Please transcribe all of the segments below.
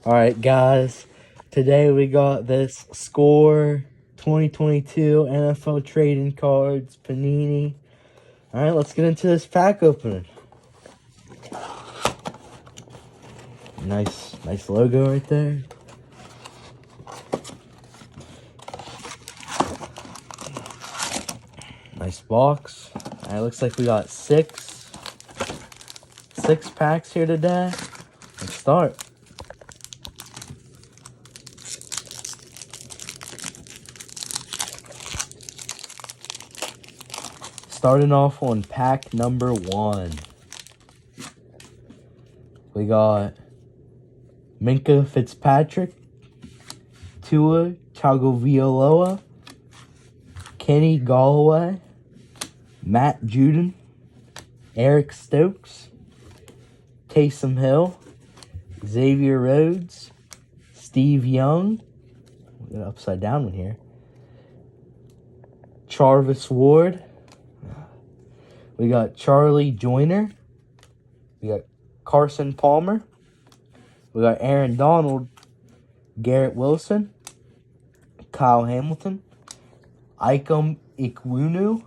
Alright, guys. Today we got this Score 2022 NFL Trading Cards Panini. Alright, let's get into this pack opening. Nice logo right there. Nice box. Alright, looks like we got six packs here today. Let's start. Starting off on pack number 1. We got Minkah Fitzpatrick, Tua Tagovailoa, Kenny Golladay, Matt Judon, Eric Stokes, Taysom Hill, Xavier Rhodes, Steve Young, we got an upside down one here, Charvis Ward, we got Charlie Joyner, we got Carson Palmer, we got Aaron Donald, Garrett Wilson, Kyle Hamilton, Ikem Ekwonu,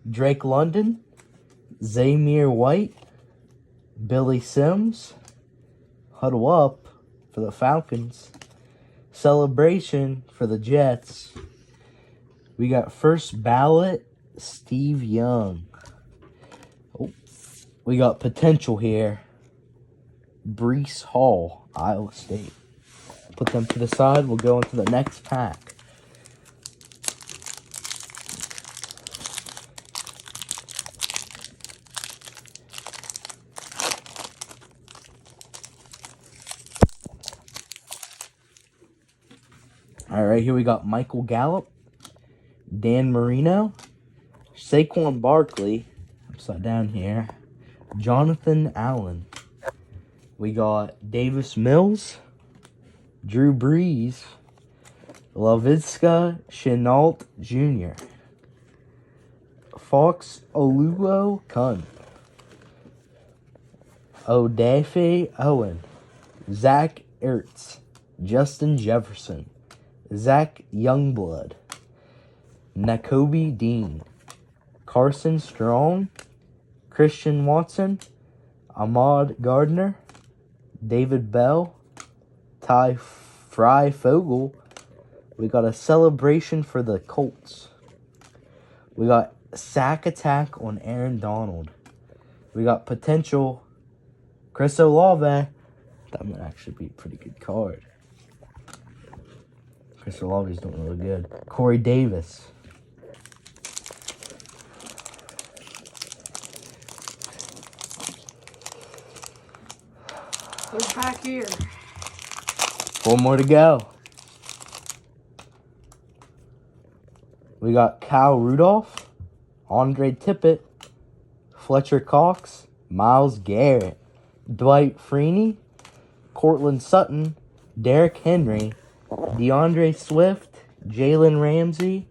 Drake London, Zamir White, Billy Sims, Huddle Up for the Falcons, Celebration for the Jets. We got First Ballot, Steve Young. Oh, we got Potential here, Breece Hall, Iowa State. Put them to the side. We'll go into the next pack. All right, here we got Michael Gallup, Dan Marino, Saquon Barkley, upside down here, Jonathan Allen. We got Davis Mills, Drew Brees, Laviska Shenault Jr., Fox Oluo Kun, Odafe Owen, Zach Ertz, Justin Jefferson, Zach Youngblood, Nakobe Dean, Carson Strong, Christian Watson, Ahmad Gardner, David Bell, Ty Fogel. We got a Celebration for the Colts. We got Sack Attack on Aaron Donald. We got Potential Chris Olave. That might actually be a pretty good card. Chris Olave's doing really good. Corey Davis. Third pack here. 4 more to go. We got Kyle Rudolph, Andre Tippett, Fletcher Cox, Myles Garrett, Dwight Freeney, Cortland Sutton, Derrick Henry, DeAndre Swift, Jalen Ramsey,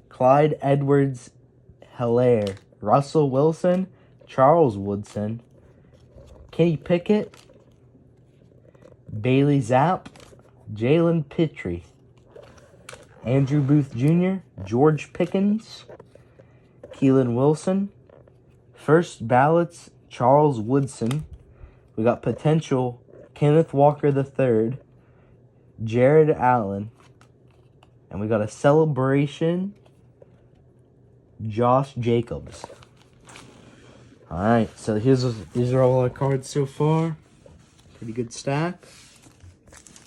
Clyde Edwards-Helaire, Russell Wilson, Charles Woodson, Kenny Pickett, Bailey Zapp, Jalen Pitre, Andrew Booth Jr., George Pickens, Keelan Wilson, First Ballots, Charles Woodson. We got Potential Kenneth Walker III, Jared Allen, and we got a Celebration Josh Jacobs. All right, so these are all our cards so far. Pretty good stack.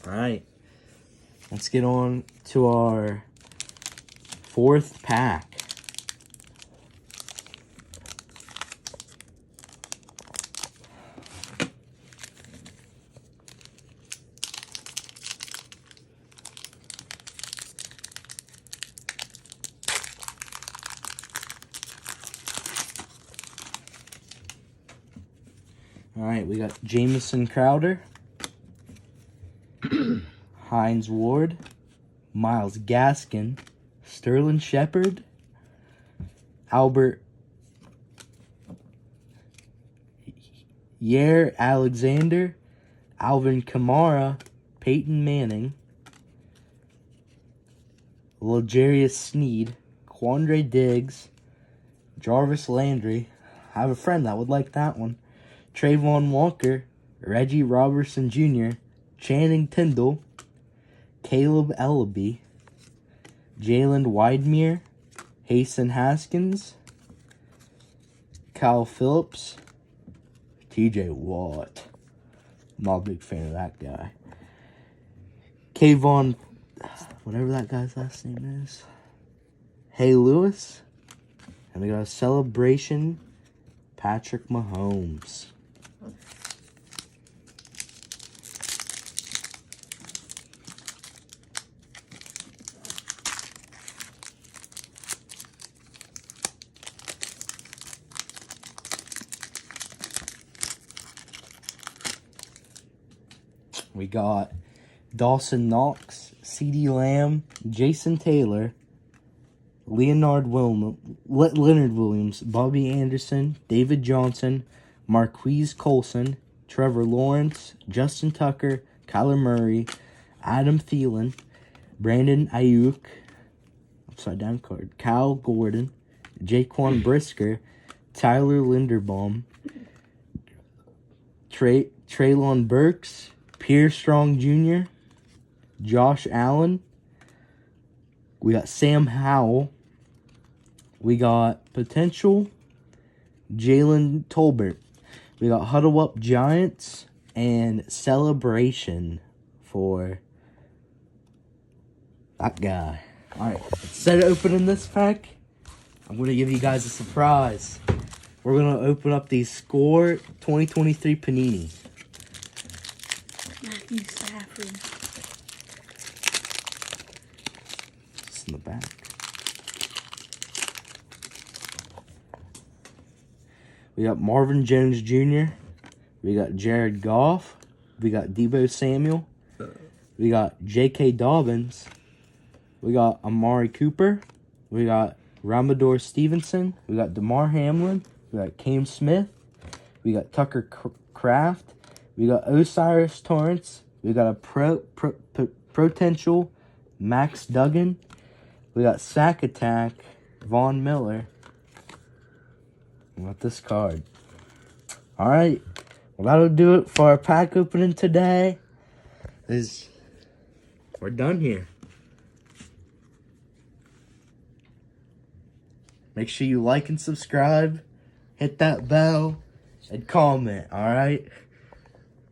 All right, let's get on to our 4th pack. All right, we got Jamison Crowder, Hines Ward, Myles Gaskin, Sterling Shepard, Albert Yair Alexander, Alvin Kamara, Peyton Manning, L'Jarius Sneed, Quandre Diggs, Jarvis Landry. I have a friend that would like that one. Trayvon Walker, Reggie Robertson Jr., Channing Tindall, Caleb Ellaby, Jalen Widemere, Hasten Haskins, Kyle Phillips, TJ Watt. I'm not a big fan of that guy. Kayvon, whatever that guy's last name is. Hey Lewis. And we got a celebration, Patrick Mahomes. We got Dawson Knox, CeeDee Lamb, Jason Taylor, Leonard Leonard Williams, Bobby Anderson, David Johnson, Marquise Colson, Trevor Lawrence, Justin Tucker, Kyler Murray, Adam Thielen, Brandon Ayuk, upside down card, Kyle Gordon, Jaquan Brisker, Tyler Linderbaum, Treylon Burks, Pierre Strong Jr., Josh Allen. We got Sam Howell. We got potential Jalen Tolbert. We got Huddle Up Giants and celebration for that guy. Alright, instead of opening this pack, I'm going to give you guys a surprise. We're going to open up the Score 2023 Panini. Matthew Stafford. It's in the back. We got Marvin Jones Jr. We got Jared Goff. We got Deebo Samuel. We got J.K. Dobbins. We got Amari Cooper. We got Ramador Stevenson. We got DeMar Hamlin. We got Cam Smith. We got Tucker Kraft. We got Osiris Torrance. We got a potential Max Duggan. We got Sack Attack, Von Miller. We got this card. Alright. Well, that'll do it for our pack opening today. We're done here. Make sure you like and subscribe. Hit that bell. And comment, alright?